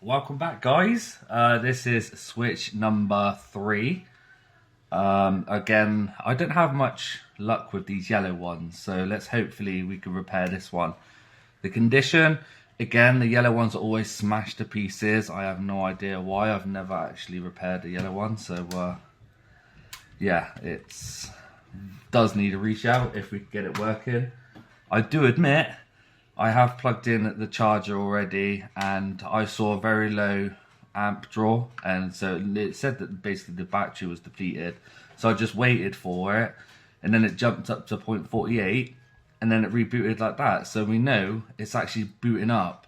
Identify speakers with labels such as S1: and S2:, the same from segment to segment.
S1: welcome back, guys. This is switch number 3. Again, I don't have much luck with these yellow ones, so let's hopefully we can repair this one. The condition, again, the yellow ones are always smashed to pieces. I have no idea why. I've never actually repaired the yellow one, so yeah, it's does need a reach out if we can get it working. I do admit I have plugged in the charger already and I saw a very low amp draw, and so it said that basically the battery was depleted, so I just waited for it and then it jumped up to 0.48 and then it rebooted like that, so we know it's actually booting up.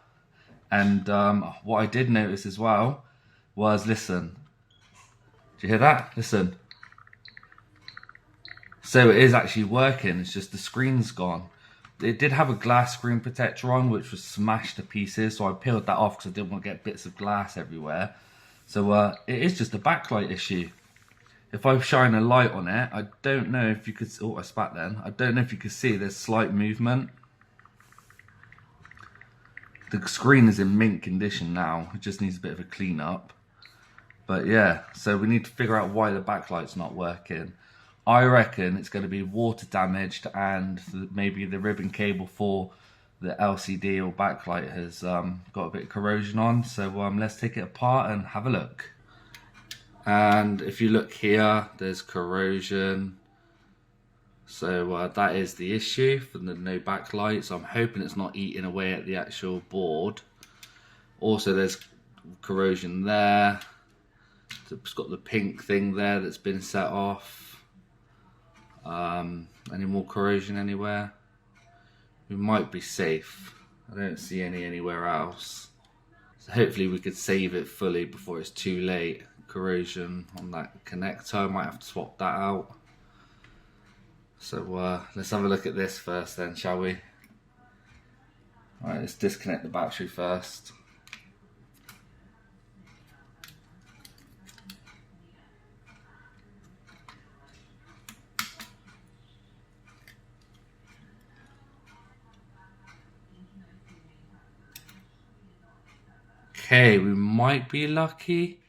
S1: And what I did notice as well was, listen, do you hear that? Listen. So it is actually working, it's just the screen's gone. It did have a glass screen protector on, which was smashed to pieces, so I peeled that off because I didn't want to get bits of glass everywhere. So it is just a backlight issue. If I shine a light on it, I don't know if you could... Oh, I spat then. I don't know if you could see there's slight movement. The screen is in mint condition now. It just needs a bit of a clean up. But yeah, so we need to figure out why the backlight's not working. I reckon it's going to be water damaged and maybe the ribbon cable for the LCD or backlight has got a bit of corrosion on. So let's take it apart and have a look. And if you look here, there's corrosion. So that is the issue for the no backlight. So I'm hoping it's not eating away at the actual board. Also, there's corrosion there. It's got the pink thing there that's been set off. Any more corrosion anywhere? We might be safe. I don't see any anywhere else. So hopefully we could save it fully before it's too late. Corrosion on that connector, I might have to swap that out. So let's have a look at this first then, shall we? Alright, let's disconnect the battery first. Okay, we might be lucky.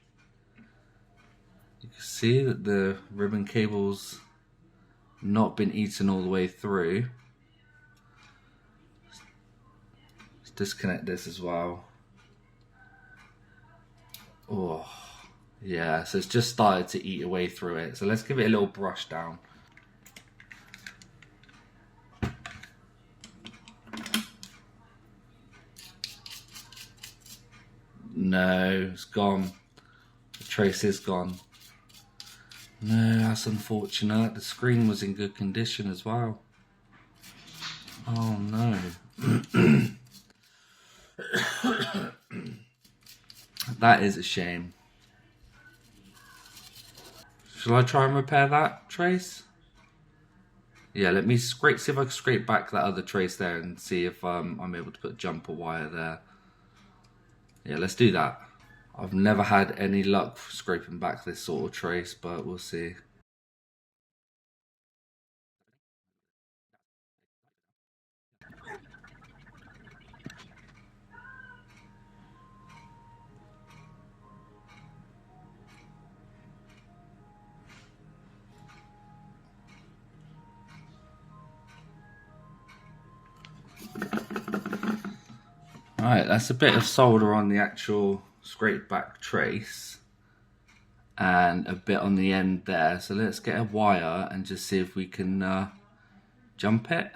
S1: You can see that the ribbon cable's not been eaten all the way through. Let's disconnect this as well. Oh, yeah, so it's just started to eat away through it. So let's give it a little brush down. No, it's gone. The trace is gone. No, that's unfortunate. The screen was in good condition as well. Oh no. That is a shame. Shall I try and repair that trace? Yeah, let me see if I can scrape back that other trace there and see if I'm able to put jumper wire there. Yeah, let's do that. I've never had any luck scraping back this sort of trace, but we'll see. Alright, that's a bit of solder on the actual scrape back trace and a bit on the end there. So let's get a wire and just see if we can jump it.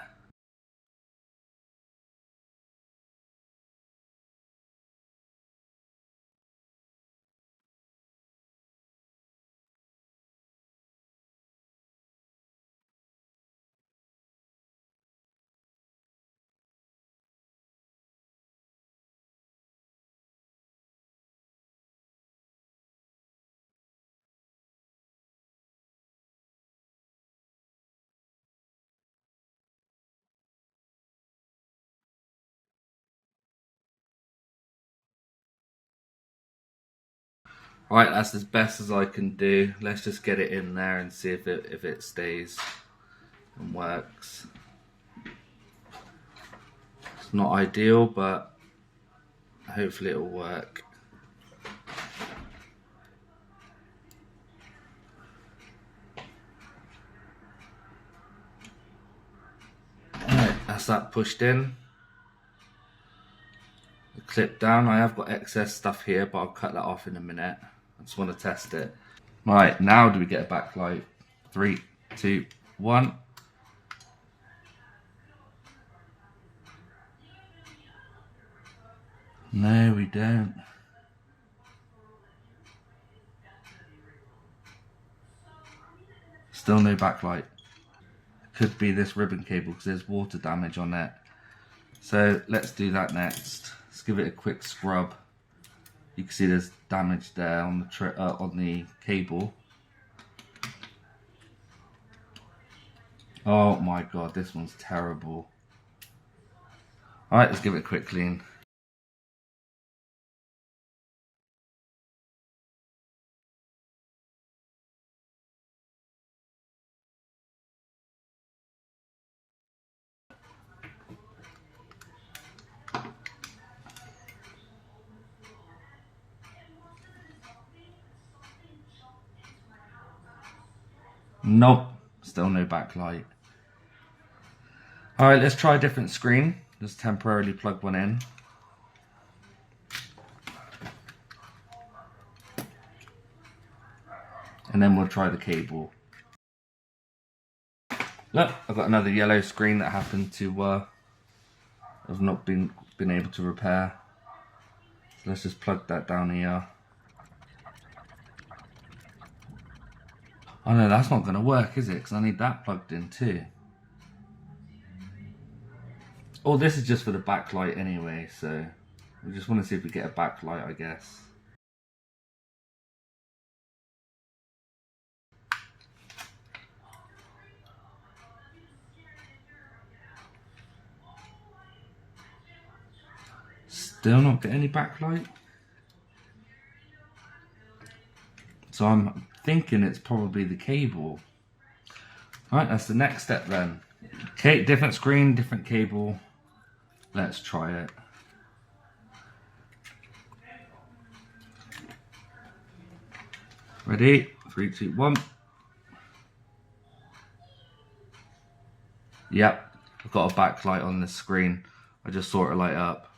S1: Right, that's as best as I can do. Let's just get it in there and see if it stays and works. It's not ideal, but hopefully it'll work. That's that pushed in. The clip down. I have got excess stuff here, but I'll cut that off in a minute. I just want to test it. Right, now do we get a backlight? 3, 2, 1. No, we don't. Still no backlight. Could be this ribbon cable because there's water damage on it. So let's do that next. Let's give it a quick scrub. You can see there's damage there on the cable. Oh my god, this one's terrible. Alright, let's give it a quick clean. Nope, still no backlight. Alright, let's try a different screen. Just temporarily plug one in. And then we'll try the cable. Look, I've got another yellow screen that happened to I've not been able to repair. So let's just plug that down here. Oh no, that's not going to work, is it? Because I need that plugged in too. Oh, this is just for the backlight anyway, so we just want to see if we get a backlight, I guess. Still not get any backlight. So I'm thinking it's probably the cable. Alright, that's the next step then. Okay, different screen, different cable. Let's try it. Ready? 3, 2, 1. Yep, I've got a backlight on this screen. I just saw it light up.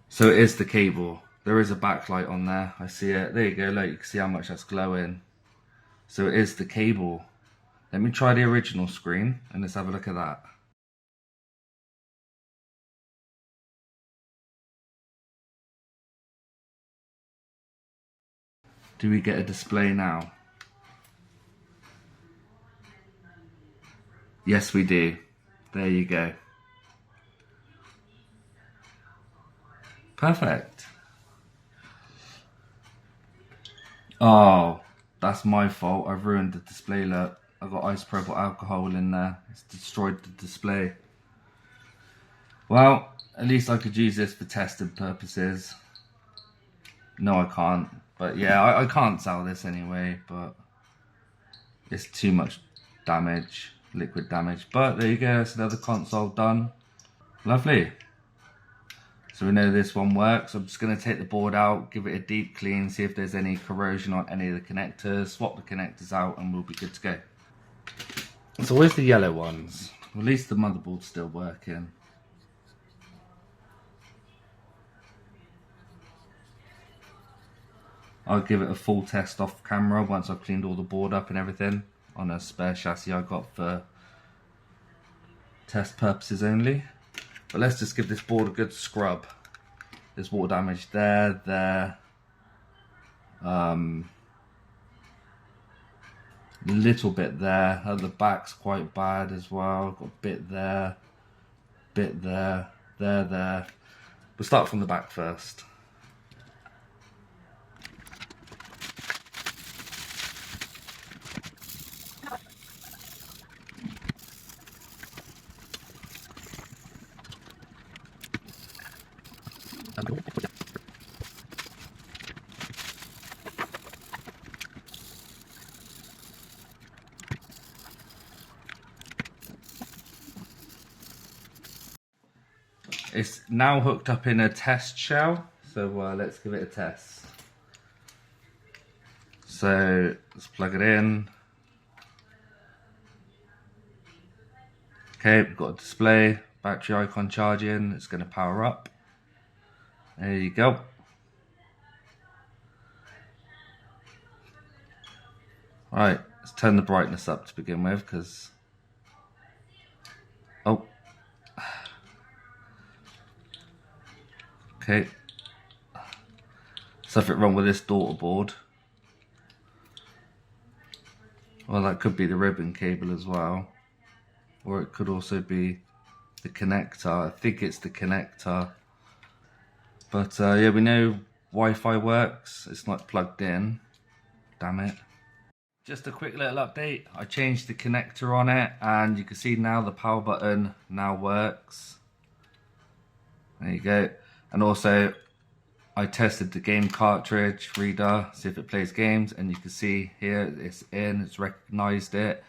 S1: So it is the cable. There is a backlight on there. I see it. There you go. Look, you can see how much that's glowing. So it is the cable. Let me try the original screen and let's have a look at that. Do we get a display now? Yes, we do. There you go. Perfect. Oh, that's my fault. I've ruined the display. Look, I've got isopropyl alcohol in there. It's destroyed the display. Well, at least I could use this for testing purposes. No, I can't. But yeah, I can't sell this anyway, but it's too much damage, liquid damage. But there you go, it's another console done. Lovely. So we know this one works. I'm just going to take the board out, give it a deep clean, see if there's any corrosion on any of the connectors, swap the connectors out, and we'll be good to go. So where's the yellow ones? Well, at least the motherboard's still working. I'll give it a full test off camera once I've cleaned all the board up and everything on a spare chassis I got for test purposes only. But let's just give this board a good scrub. There's water damage there, little bit there. The back's quite bad as well. Got a bit there, there. We'll start from the back first. It's now hooked up in a test shell, so let's give it a test. So let's plug it in. Okay, we've got a display, battery icon charging, it's going to power up. There you go. Right, let's turn the brightness up to begin with, because... Oh. Okay. Something wrong with this daughter board. Well, that could be the ribbon cable as well. Or it could also be the connector. I think it's the connector. But yeah, we know Wi-Fi works. It's not plugged in. Damn it. Just a quick little update. I changed the connector on it, and you can see now the power button now works. There you go. And also, I tested the game cartridge reader, see if it plays games, and you can see here it's in, it's recognized it,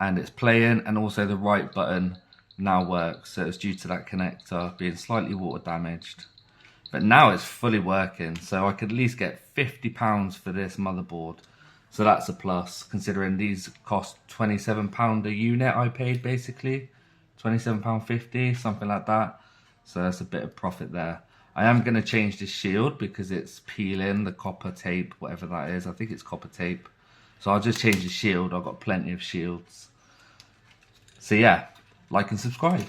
S1: and it's playing, and also the right button now works. So it's due to that connector being slightly water damaged. But now it's fully working, so I could at least get £50 for this motherboard. So that's a plus, considering these cost £27 a unit I paid basically. £27.50, something like that. So that's a bit of profit there. I am going to change the shield because it's peeling, the copper tape, whatever that is. I think it's copper tape. So I'll just change the shield. I've got plenty of shields. So yeah, like and subscribe.